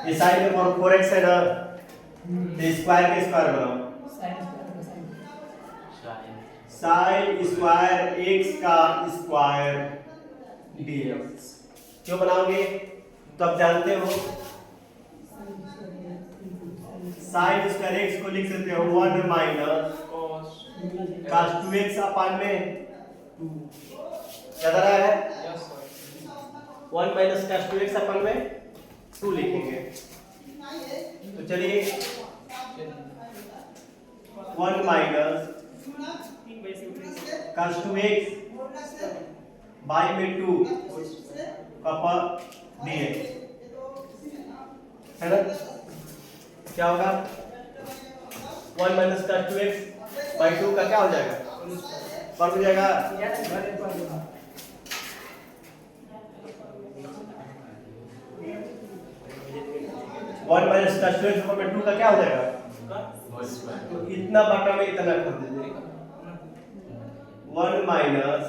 ये साइन में 4x है ना, तो स्क्वायर के स्क्वायर बनाओ, साइन स्क्वायर x का स्क्वायर dx। क्यों बनाओगे? तो आप जानते हो साइन स्क्वायर x को लिख सकते हो 1 माइनस cos 2x अपन में 2, याद आ रहा है? 1 माइनस cos 2x अपन में 2 लिखेंगे। तो चलिए 1 माइनस cos 2x बाई में 2 का पर dx है ना। क्या होगा? 1 माइनस cos 2x बाई 2 का क्या हो जाएगा? वर्ग हो जाएगा। 1 माइनस cos 2x में 2 का क्या हो जाएगा? तो इतना बटा में इतना कर दीजिए, 1 माइनस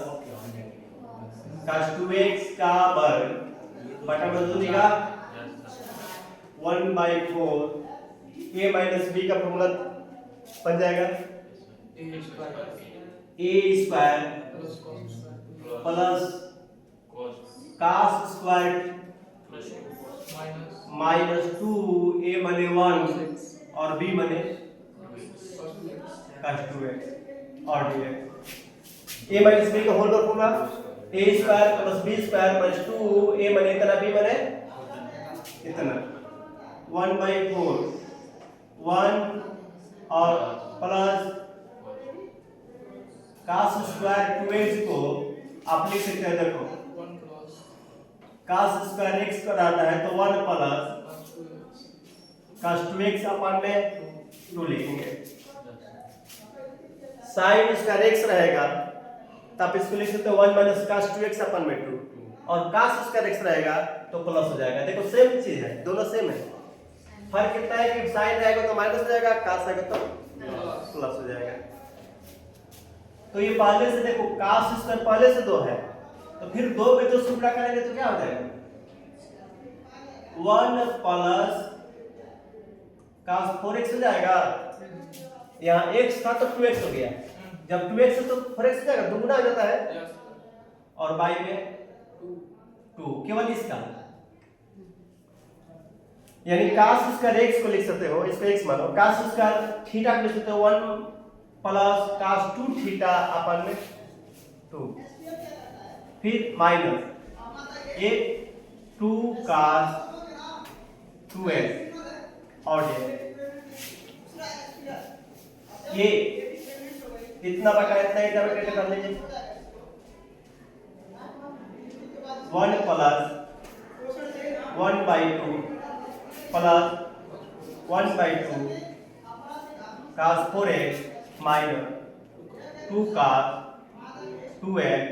cos 2x का वर्ग बटा में 2 देगा 1/4 a माइनस b का फॉर्मूला बन जाएगा a square plus cos square minus 2 a बने 1 और b बने cos 2x और dx। a माइनस b का whole formula a square plus b square minus 2 a बने इतना b बने इतना 1/4 1 और प्लस cos स्क्वायर 2x को आप लिख सकते हैं, देखो cos स्क्वायर x कर आता है तो 1 प्लस cos 2x अपन में 2 लिखेंगे। sin स्क्वायर x रहेगा तो आप इसको लिख सकते हो 1 माइनस cos 2x अपन में 2 और cos स्क्वायर x रहेगा तो प्लस हो जाएगा। देखो सेम चीज है, दोनों सेम है, फर्क कितना है कि sin रहेगा तो माइनस हो जाएगा, cos रहेगा तो प्लस हो जाएगा। तो ये पहले से देखो cos स्क्वायर पहले से 2 है तो फिर 2 पे जो सुपड़ा करेंगे तो क्या हो जाएगा? 1 प्लस cos 4x हो जाएगा, यहाँ x था तो 2x हो गया, जब 2x है तो 4x हो जाएगा, दुगुना हो जाता है और बाई में 2 केवल इसका, यानी cos स्क्वायर x को लिख सकते हो, इसको x मानो, cos स्क्वायर थीटा को लिख सकते हो 1 प्लस cos 2 थीटा अपन में 2, फिर माइनस ये 2 cos 2x और ये इतना बटा इतना इंटरप्रेट कर लीजिए 1 plus 1/2 plus 1/2 cos 4x minus 2 cos 2x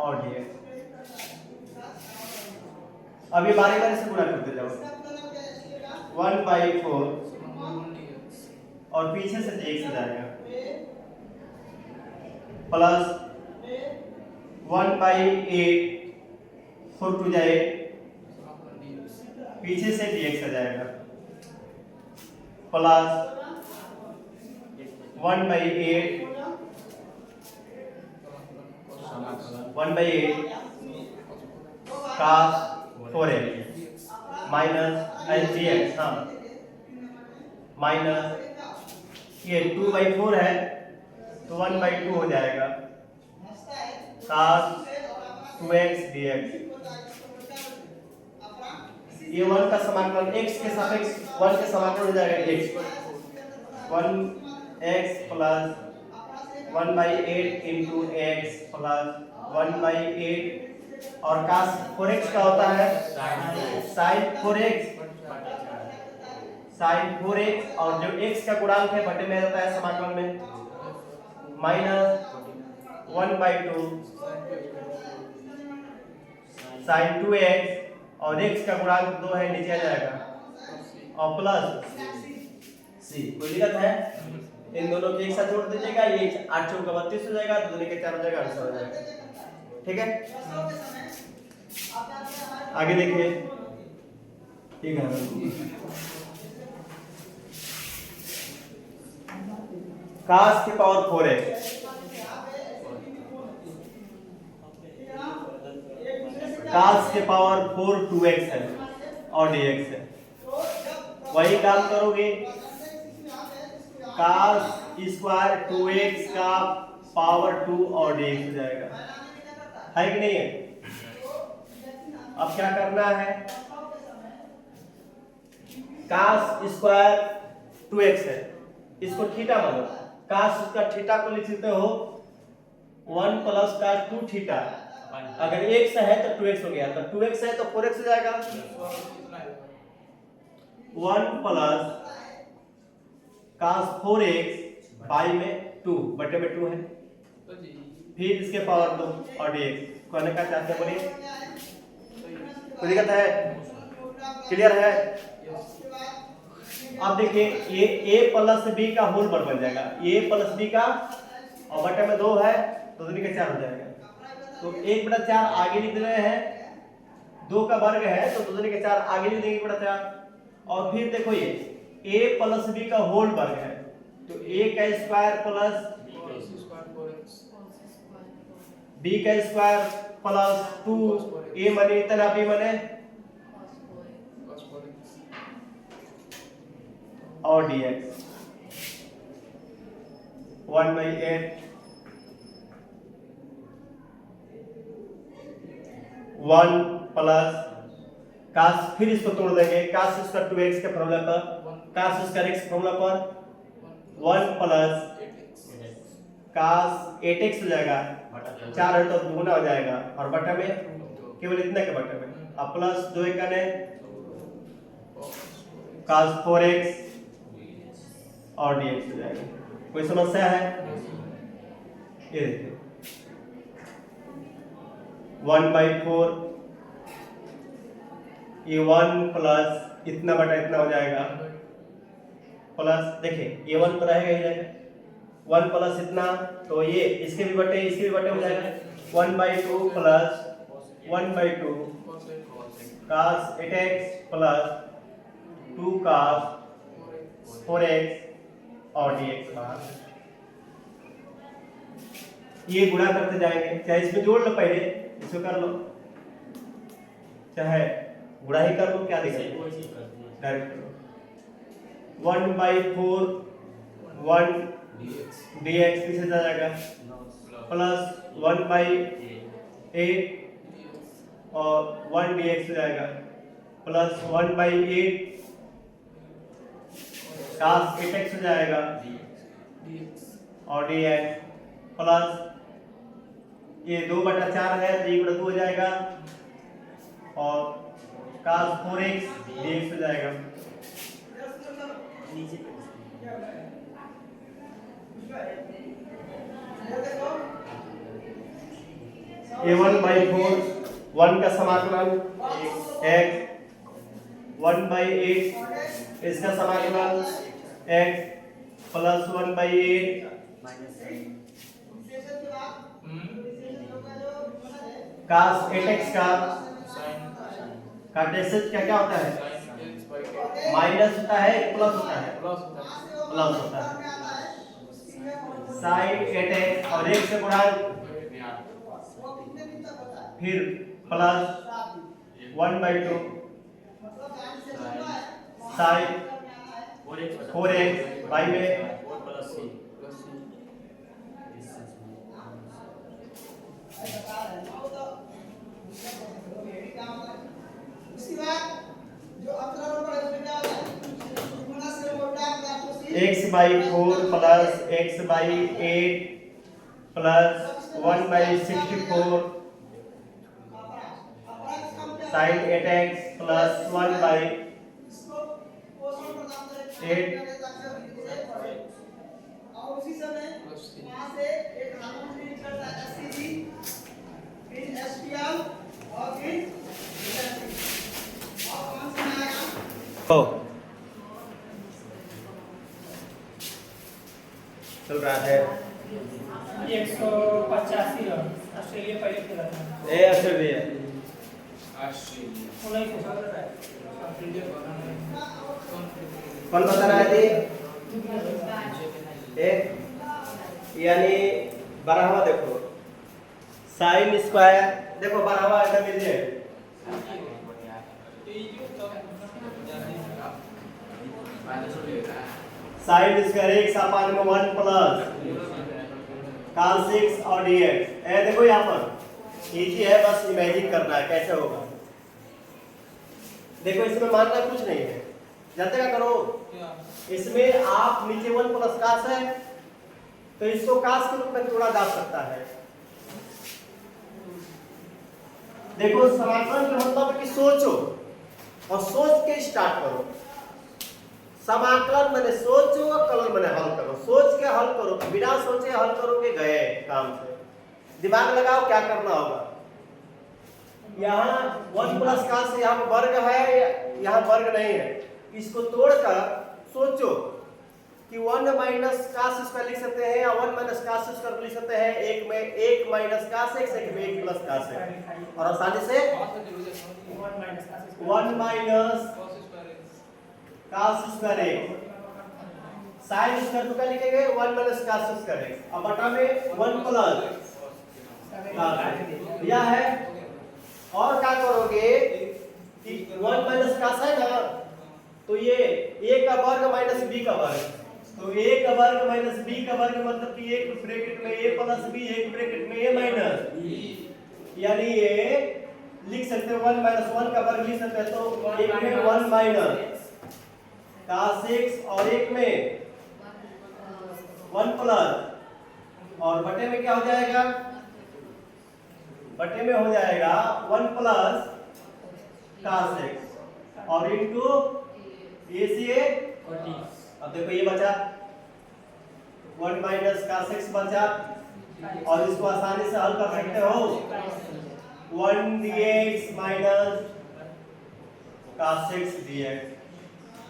और dx। अब ये बारी बारी से गुणा करते जाओ 1/4 और पीछे से dx हो जाएगा प्लस 1/8 4 टू जाए पीछे से dx हो जाएगा plus 1/8 cos 4x minus dx, हाँ माइनस ये 2/4 है तो 1/2 हो जाएगा cos 2x dx। ये 1 का समाकलन x के सापेक्ष 1 के समाकलन हो जाएगा x 1x plus 1/8 into x plus 1/8 और cos 4x का होता है sin 4x और जो x का गुणांक है बटे में रहता है समाकलन में माइनस 1/2 sin 2x और x का गुणांक 2 है नीचे आ जाएगा और प्लस c। कोई दिक्कत है? इन दोनों को एक साथ जोड़ दीजिएगा, ये 8 चौका 32 हो जाएगा, दोनों के 4 हो जाएगा, आंसर हो जाएगा। ठीक है, आगे देखिए ठीक है cos की पावर 4x cos के पावर 4 2x है और dx है। वही काम करोगे cos स्क्वायर 2x का पावर 2 और dx हो जाएगा, है कि नहीं है? अब क्या करना है, cos स्क्वायर 2x है, इसको थीटा मानो, cos का थीटा को लिख सकते हो 1 प्लस cos 2 थीटा, अगर x है तो 2x हो गया, तो 2x है तो 4x हो जाएगा, 1 प्लस cos 4x बाई में 2 बटे में 2 है, फिर इसके पावर 2 और dx कहने का चाहते हैं, बोलिए कोई दिक्कत है? क्लियर है? अब देखिए ये a प्लस b का होल वर्ग बन जाएगा, a प्लस b का और बटे में 2 है तो 2 का 4 हो जाएगा, तो 1/4 आगे लिख रहे हैं, 2 का वर्ग है तो 2 का 4 आगे लिख देंगे 1/4, और फिर देखो ये a प्लस b का होल वर्ग है तो a का स्क्वायर प्लस b का स्क्वायर प्लस 2 a माने इतना b माने और dx 1/8 1 प्लस cos, फिर इसको तोड़ देंगे, cos स्क्वायर 2x के फॉर्मूला पर, cos स्क्वायर x फॉर्मूला पर 1 प्लस cos 8x हो जाएगा, 4 है तो गुना हो जाएगा और बटा में केवल इतना के बटे में, अब प्लस 2 का ने cos 4x और dx हो जाएगा। कोई समस्या है? ये देखिए 1/4 ये 1 प्लस इतना बटा इतना हो जाएगा, प्लस देखिए ये 1 तो रहेगा ही रहेगा, 1 प्लस इतना तो ये इसके भी बटे हो जाएगा, 1/2 plus 1/2 cos 8x plus 2 cos 4x और dx बाहर, ये गुणा करते जाएंगे, चाहे इसमें जोड़ लो पहले, इसको कर लो, चाहे गुणा ही कर लो, क्या दिखेगा डायरेक्ट करो, 1/4 1 dx पीछे जा जाएगा प्लस 1/8 और 1 dx हो जाएगा प्लस 1/8 cos 8x हो जाएगा और dx प्लस ये 2/4 है तो 1/2 हो जाएगा और cos 4x dx हो जाएगा, ये 1/4 1 का समाकलन x 1/8 इसका समाकलन x प्लस 1/8 cos 8x का डेसिट क्या होता है, माइनस होता है प्लस होता है, प्लस होता है, sin 8x और 1 से गुणा फिर प्लस 1/2 sin 4x बाई में x/4 plus x/8 plus 1/64 sin 8x plus 1/8 और उसी समय वहां से एक हार्मोन निकलता है एससीजी फिर एसपीएल और फिर और कौन सा आएगा चल रहा है 185 रन ऑस्ट्रेलिया पहले खेला था ए ऑस्ट्रेलिया 19 कौन बता रहा है जी? यानी 12वां देखो साइन स्क्वायर, देखो 12वां एकदम मिल जाए साइन स्क्वायर x अपान में 1 प्लस cos 6 और dx। देखो यहाँ पर इजी है, बस इमेजिन करना है कैसे होगा। देखो इसमें मानना कुछ नहीं है, जानते क्या करो, इसमें आप नीचे 1 प्लस cos है तो इसको cos के रूप में तोड़ा जा सकता है। देखो समाकलन का मतलब है कि सोचो और सोच के स्टार्ट करो। समाकलन मैंने सोचो, कलन मैंने हल करो। सोच के हल करो, बिना सोचे हल करोगे गए काम से। दिमाग लगाओ क्या करना होगा। यहाँ 1 प्लस cos से यहाँ वर्ग है, यहाँ वर्ग नहीं है, इसको तोड़कर सोचो कि 1 माइनस cos स्क्वायर लिख सकते हैं या 1 माइनस cos स्क्वायर लिख सकते हैं। एक में 1 माइनस cos x, एक में 1 प्लस cos x, और आसानी से 1 minus cos square x sin square तो क्या लिखेंगे 1 माइनस cos स्क्वायर x, अब बटा में 1 प्लस यह है। और क्या करोगे कि 1 माइनस cos है ना, तो ये a का वर्ग माइनस b का वर्ग, तो a का वर्ग माइनस b का वर्ग मतलब कि एक ब्रैकेट में a प्लस b, एक ब्रैकेट में a माइनस, यानी ये लिख सकते हैं 1 माइनस 1 का वर्ग लिख सकते हैं, तो एक में 1 माइनस cos x और एक में 1 प्लस, और बटे में क्या हो जाएगा, बटे में हो जाएगा 1 प्लस cos x और इनटू a से a। अब देखो ये बचा 1 माइनस cos x बचा, और इसको आसानी से हल कर सकते हो 1 dx minus cos x dx।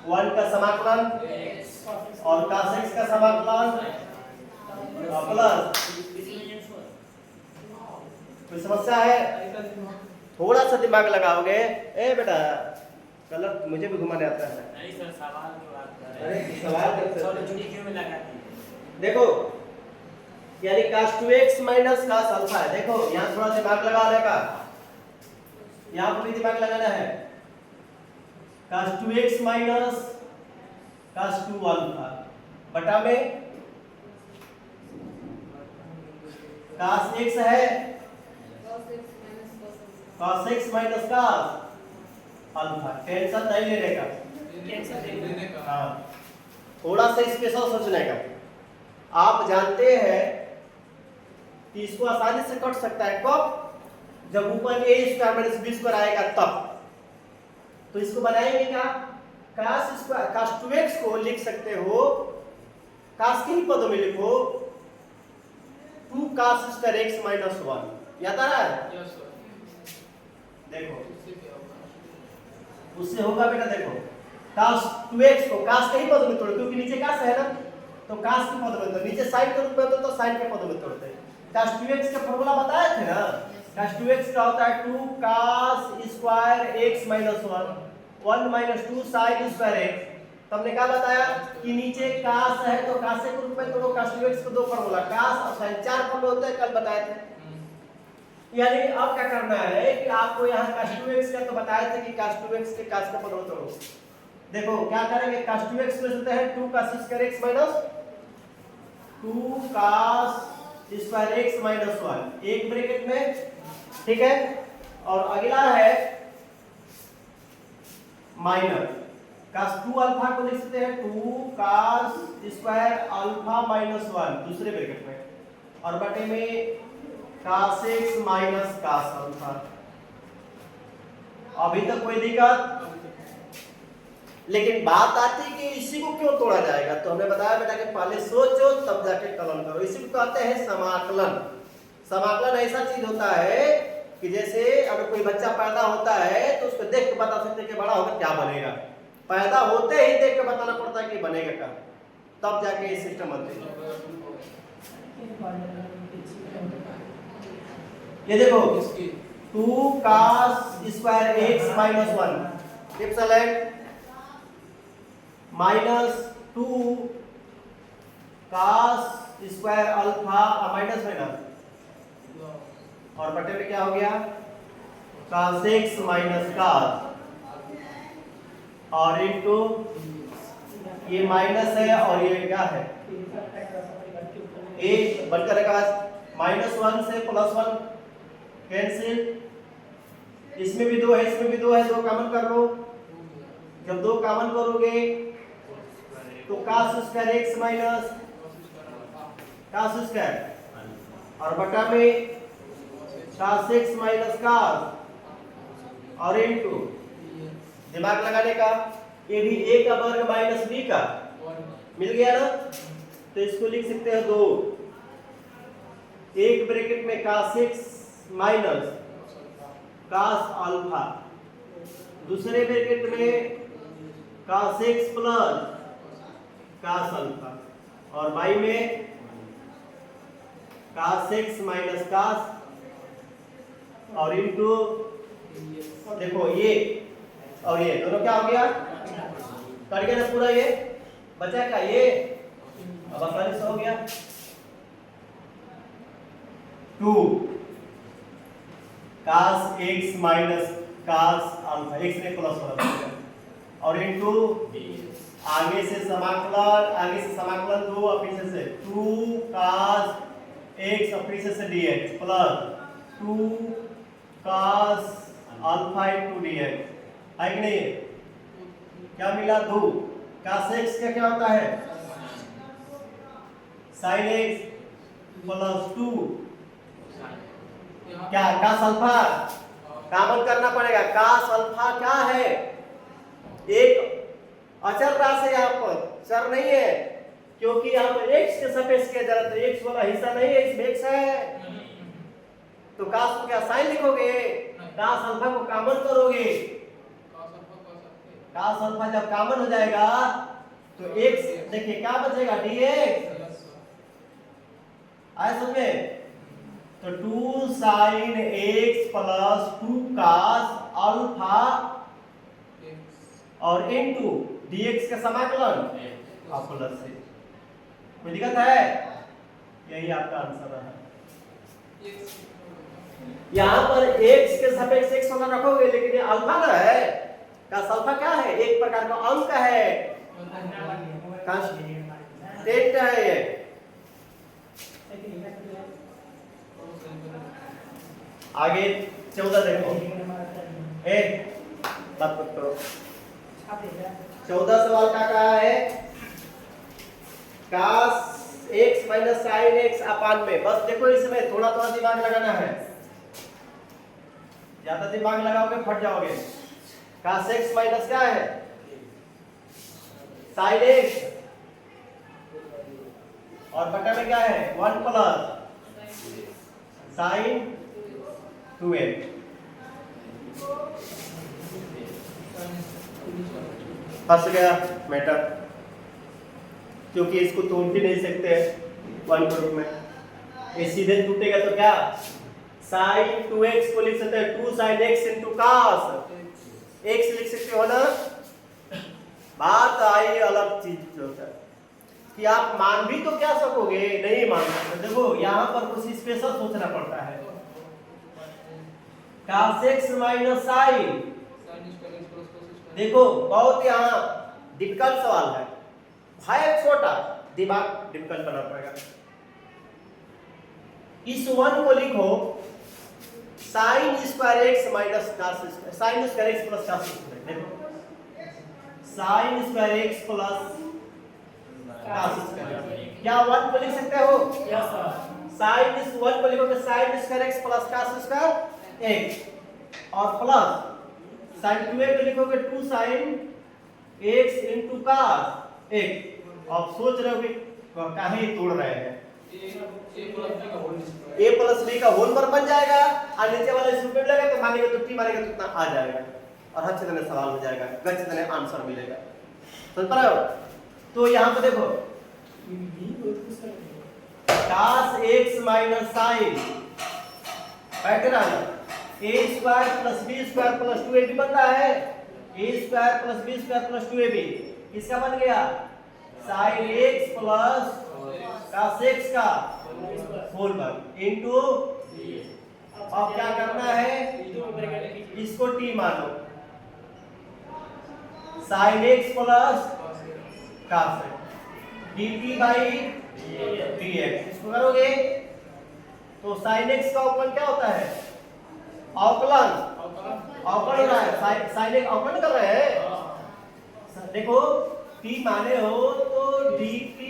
1 का समाकलन और cos x का समाकलन प्लस। कोई समस्या है? थोड़ा सा दिमाग लगाओगे। ए बेटा गलत, मुझे भी घुमाने आता है। नहीं सर, सवाल की बात कर रहे अरे हैं। सवाल करते छोटी छोटी क्यों में लगाती है? देखो यानी cos 2x minus cos alpha है। देखो यहाँ थोड़ा दिमाग लगाने का, यहाँ पर भी दिमाग लगाना है। cos 2x minus cos 2 alpha बटा में cos x है cos x minus cos alpha. Tension नहीं लेने का, हाँ थोड़ा सा स्पेशल सोचने का। आप जानते हैं कि इसको आसानी से कट सकता है कब, जब ऊपर a square minus b square आएगा तब। तो इसको बनाएंगे क्या, cos स्क्वायर cos 2x को लिख सकते हो, cos के ही पदों में लिखो 2 cos स्क्वायर x माइनस 1। याद आ रहा है? देखो उससे होगा बेटा, देखो cos 2x को cos के ही पद में तोड़ो, क्योंकि नीचे cos है ना, तो cos के पद में, तो नीचे sin के रूप में तो sin के पद में तोड़ते हैं। cos 2x का फॉर्मूला बताए थे ना, cos 2x का होता है 2 cos square x minus 1 minus 2 sin square x। तो हमने क्या बताया कि नीचे cos है तो cos के रूप में तोड़ो। cos 2x को दो फॉर्मूला cos और sin, 4 फॉर्मूले होते हैं, कल बताए थे। यानी अब क्या करना है कि आपको यहाँ cos 2x का तो बताए थे कि cos 2x के cos का पद तोड़ो। देखो क्या करेंगे, cos 2x ले सकते हैं 2 cos square x minus 2 cos square x minus 1, एक ब्रैकेट में, ठीक है। और अगला है माइनस cos 2 अल्फा को लिख सकते हैं 2 cos स्क्वायर अल्फा माइनस 1 दूसरे ब्रैकेट में, और बटे में cos x minus cos alpha. अभी तक कोई दिक्कत? लेकिन बात आती है कि इसी को क्यों तोड़ा जाएगा, तो हमने बताया बेटा कि पहले सोचो तब जाके कलन करो। इसी को कहते हैं समाकलन। समाकलन ऐसा चीज होता है कि जैसे अगर कोई बच्चा पैदा होता है तो उसको देख के बता सकते हैं कि बड़ा होकर क्या बनेगा। पैदा होते ही देख के बताना पड़ता है कि बनेगा क्या, तब जाके ये सिस्टम बनते हैं। ये देखो 2 cos square x minus 1 epsilon -2 cos square alpha minus है ना, और बटे में क्या हो गया cos x माइनस cos, और इनटू ये माइनस है और ये क्या है a बनकर रहेगा -1 से +1 कैंसिल, इसमें भी 2 है इसमें भी 2 है, 2 कॉमन कर लो, जब 2 कॉमन करोगे तो cos square x minus cos square और बटा में cos x माइनस cos, और इनटू दिमाग लगाने का ये भी a का वर्ग माइनस b का मिल गया ना, तो इसको लिख सकते हैं 2, एक ब्रैकेट में cos x minus cos alpha, दूसरे ब्रैकेट में cos x plus cos alpha, और बाई में cos x माइनस cos, और इनटू देखो ये और ये दोनों क्या हो गया कट गया ना पूरा, ये बचा क्या ये, अब आसानी से हो गया 2 cos x minus cos alpha, x ने प्लस वाला, और इनटू आगे से समाकलन 2 और पीछे से 2 cos x और पीछे से dx plus 2 cos alpha into dx, है कि नहीं, क्या मिला 2 cos x क्या क्या होता है sin x प्लस 2 क्या cos अल्फा, कॉमन करना पड़ेगा, cos अल्फा क्या है एक अचर राशि, यहाँ पर चर नहीं है क्योंकि यहाँ पर x के सापेक्ष किया जा रहा है, तो x वाला हिस्सा नहीं है, इसमें x है, तो cos को क्या sin लिखोगे, cos अल्फा को कॉमन करोगे, cos अल्फा जब कॉमन हो जाएगा तो x देखिए क्या बचेगा dx, आया समझ में, तो 2 sin x plus 2 cos alpha और इनटू dx का समाकलन और प्लस से, कोई दिक्कत है, यही आपका आंसर है। यहाँ पर x के सापेक्ष x वाला रखोगे, लेकिन ये अल्फा ना है, का अल्फा क्या है, एक प्रकार का अंक है, कांस्टेंट है ये, आगे 14 देखो, बात करो 14 सवाल का कहा है cos x minus sin x अपान में, बस देखो इसमें थोड़ा थोड़ा दिमाग लगाना है, ज्यादा दिमाग लगाओगे फट जाओगे, cos x माइनस क्या है sin x, और बटा में क्या है 1 प्लस sin 2x, फंस गया मैटर, क्योंकि इसको तोड़ भी नहीं सकते 1 के रूप में, ये सीधे टूटेगा तो क्या sin 2x को लिख सकते हैं 2 sin x into cos x लिख सकते हो ना, बात आई अलग चीज होता है कि आप मान भी तो क्या सकोगे, नहीं मान सकते, देखो यहाँ पर कुछ स्पेशल सोचना पड़ता है, cos x माइनस sin, देखो बहुत यहाँ डिफिकल्ट सवाल है छोटा, दिमाग डिफिकल्ट करना पड़ेगा, इस 1 को लिखो sin square x minus cos square, sin square x plus cos square, देखो sin square x plus cos square, क्या 1 को लिख सकते हो, यस सर, sin इस 1 को लिखोगे sin square x plus cos square x, और प्लस sin 2x को लिखोगे 2 sin x into cos x, अब सोच रहे हो कि काहे तोड़ रहे हैं, a प्लस b का होल पर बन जाएगा, और नीचे वाला इस रूप में लगेगा तो मानेगा तो t मानेगा तो इतना आ जाएगा, और हर चीज में सवाल हो जाएगा, गच चीज में आंसर मिलेगा, समझ पा रहे हो, तो यहाँ पे देखो cos x minus sin pattern a square plus b square plus 2ab बन रहा है, A square plus B square plus 2ab किसका बन गया sin x plus cos x का होल वर्ग इनटू अब क्या करना है इसको t मानो sin x plus cos x dt by dx इसको करोगे तो sin x का अवकलन क्या होता है अवकलन हो रहा है sin x अवकलन कर रहे हैं देखो t माने हो तो dt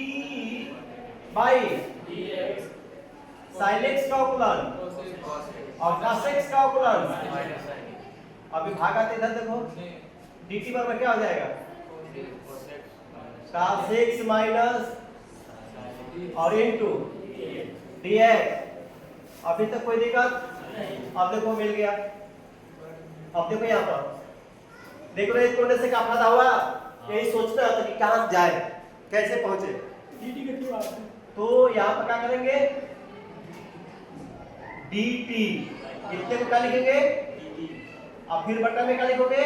बाई sin x का अवकलन और cos x का अवकलन अभी भागाते इधर देखो dt बराबर क्या हो जाएगा cos x माइनस और इनटू dx अभी तक कोई दिक्कत अब देखो मिल गया अब देखो यहाँ पर देख रहे कोने से क्या फायदा हुआ यही सोचना था कि कहां जाए कैसे पहुंचे तो यहाँ पर क्या करेंगे dt कितने को क्या लिखेंगे अब फिर बटा में क्या लिखोगे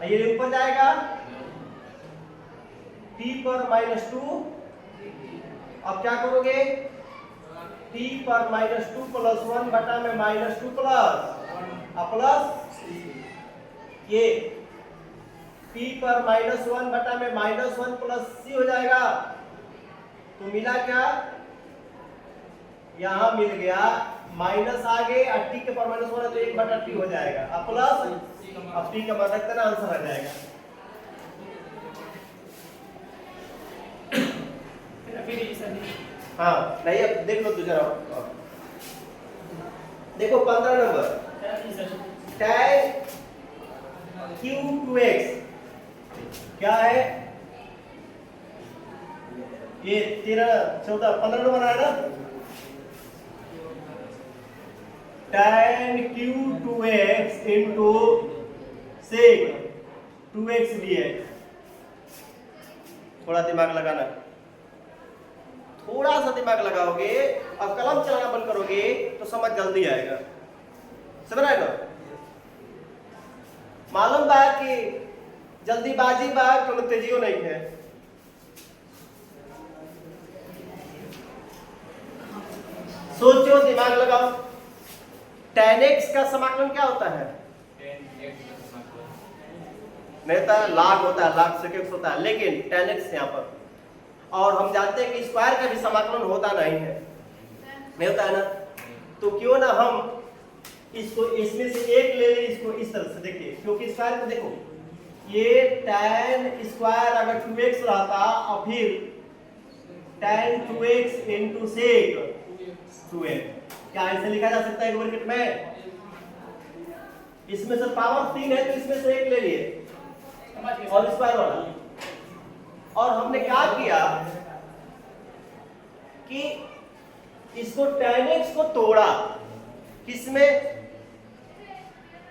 ये ऊपर जाएगा t पर -2 अब क्या करोगे t पर -2 प्लस 1 बटा में -2 प्लस ये t पर -1 बटा में -1 प्लस c हो जाएगा तो मिला क्या यहां मिल गया माइनस आगे और t के पर -1 है तो 1 बटा t हो जाएगा अब प्लस अब t का मान रख देना आंसर आ जाएगा हाँ नहीं अब देख लो दूसरा देखो 15 नंबर tan q2x क्या है ये 13 14 15 नंबर है ना tan q2x into sec 2x dx थोड़ा दिमाग लगाना थोड़ा सा दिमाग लगाओगे अब कलम चलाना बंद करोगे तो समझ जल्दी आएगा समझ रहे हो मालूम बा कि जल्दीबाजी बा कोनो तेजियो नहीं है सोचो दिमाग लगाओ tan x का समाकलन क्या होता है नहीं था लाख होता है लाख sec x होता है लेकिन tan x यहाँ पर और हम जानते हैं कि स्क्वायर का भी समाकलन होता नहीं है नहीं होता है ना तो क्यों ना हम इसको इसमें से एक ले लें इसको इस तरह से देखिए क्योंकि स्क्वायर को देखो ये tan स्क्वायर अगर 2x रहता और फिर tan 2x into sec 2x क्या ऐसे लिखा जा सकता है ब्रैकेट में इसमें से पावर 3 है तो इसमें से एक ले लिए और स्क्वायर वाला और हमने क्या किया कि इसको tan x को तोड़ा किसमें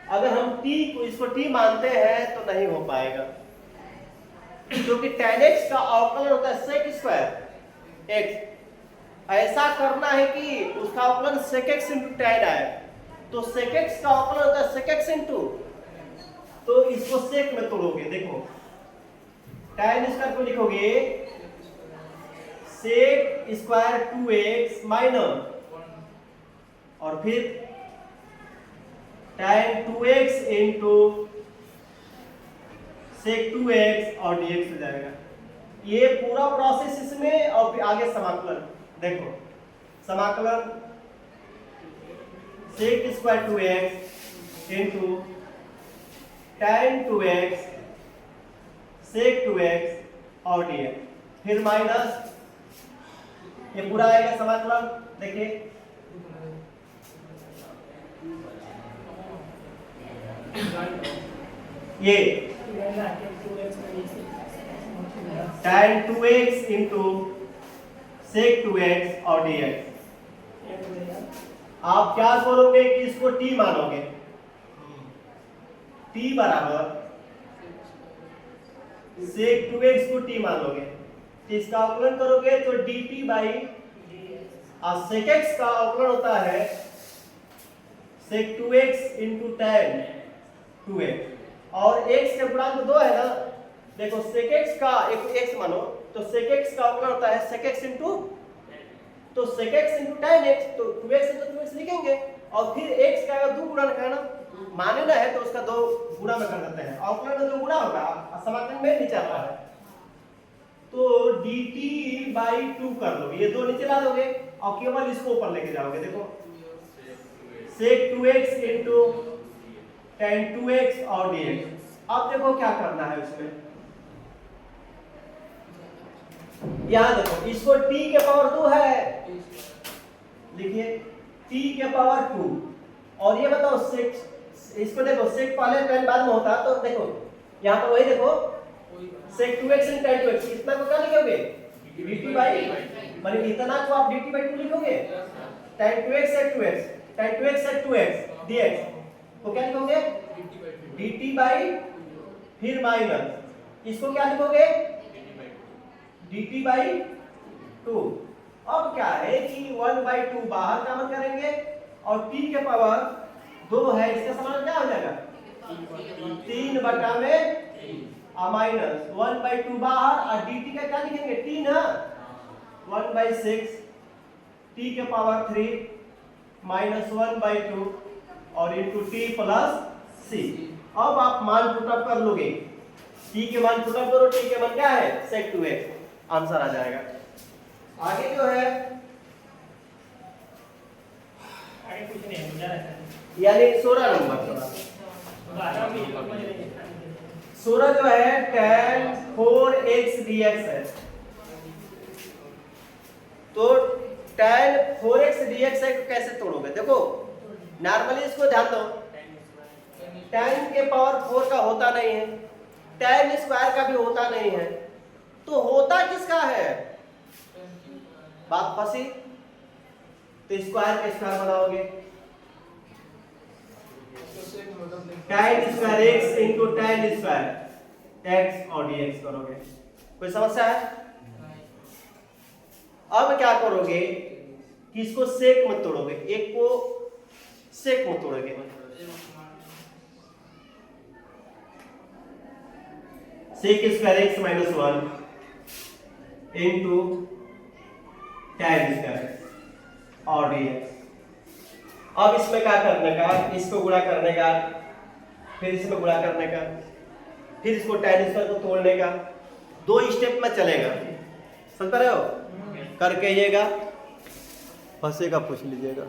अगर हम t को इसको t मानते हैं तो नहीं हो पाएगा क्योंकि tan x का अवकलन होता है sec स्क्वायर x ऐसा करना है कि उसका अवकलन sec x into tan आए तो sec x का अवकलन होता है sec x into तो इसको sec में तोड़ोगे देखो tan स्क्वायर को लिखोगे sec स्क्वायर 2x माइनस और फिर tan 2x into sec 2x और dx हो जाएगा ये पूरा प्रोसेस इसमें और फिर आगे समाकलन देखो समाकलन sec square 2x into tan 2x sec 2x और dx फिर माइनस ये पूरा आएगा समाकलन देखिए ये tan 2x into sec 2x और dx आप क्या करोगे कि इसको t मानोगे t बराबर sec 2x को t मान लोगे इसका अवकलन करोगे तो dt बाई और sec x का अवकलन होता है sec 2x into tan 2x और x के गुणांक 2 है ना, देखो sec x का एक x मानो तो sec x का अवकलन होता है sec x इंटू, तो sec x into tan x, तो 2x है तो 2x लिखेंगे और फिर x का 2 गुणा है ना, माने ना है तो उसका 2 गुणा में कर देते हैं, अवकलन में 2 गुणा होगा, समाकलन में नीचे आता है तो dt/2 कर लोगे, ये 2 नीचे ला दोगे और केवल इसको ऊपर लेके जाओगे। देखो sec 2x into tan 2x और dx। अब देखो क्या करना है उसमें, यहां देखो इसको t के पावर 2 है, लिखिए t के पावर 2 और ये बताओ sec, इसको देखो sec पहले tan बाद में होता तो देखो यहां पर वही देखो sec 2x and tan 2x, इतना को क्या लिखोगे dt/, माने इतना को आप dt/2 लिखोगे, tan 2x sec 2x, tan 2x sec 2x dx को क्या लिखोगे dt/, फिर माइनस इसको क्या लिखोगे dt/2। अब क्या है कि 1/2 बाहर कॉमन करेंगे और t के पावर 2 है, इसका समान क्या हो जाएगा 3 में माइनस 1/2 बाहर और dt का क्या लिखेंगे t ना, 1/6 t के पावर 3 माइनस 1/2 और इंटू t प्लस c। अब आप मान पुट अप कर लोगे, t के मान पुट अप करो, t के मान क्या है sec 2x, आंसर आ जाएगा। आगे जो है आगे कुछ नहीं बुझा रहता है। यानी 16 नंबर बारह भी समझ नहीं। 16 जो है tan 4x dx है, तो tan 4x dx है कैसे तोड़ोगे, देखो नॉर्मली इसको ध्यान दो, tan के पावर 4 का होता नहीं है, tan स्क्वायर का भी होता नहीं है, तो होता किसका है, बात फंसी, तो स्क्वायर का स्क्वायर बनाओगे, tan square x into tan square x और dx करोगे, कोई समस्या है। अब क्या करोगे कि इसको सेक मत तोड़ोगे, एक को सेक मत तोड़ोगे, sec square x minus 1 into tan square और dx। अब इसमें क्या करने का, इसको गुणा करने का, फिर इसमें गुणा करने का, फिर इसको tan स्क्वायर को तोड़ने का, 2 स्टेप में चलेगा, समझ पा रहे हो, करके आइएगा, फंसेगा पूछ लीजिएगा।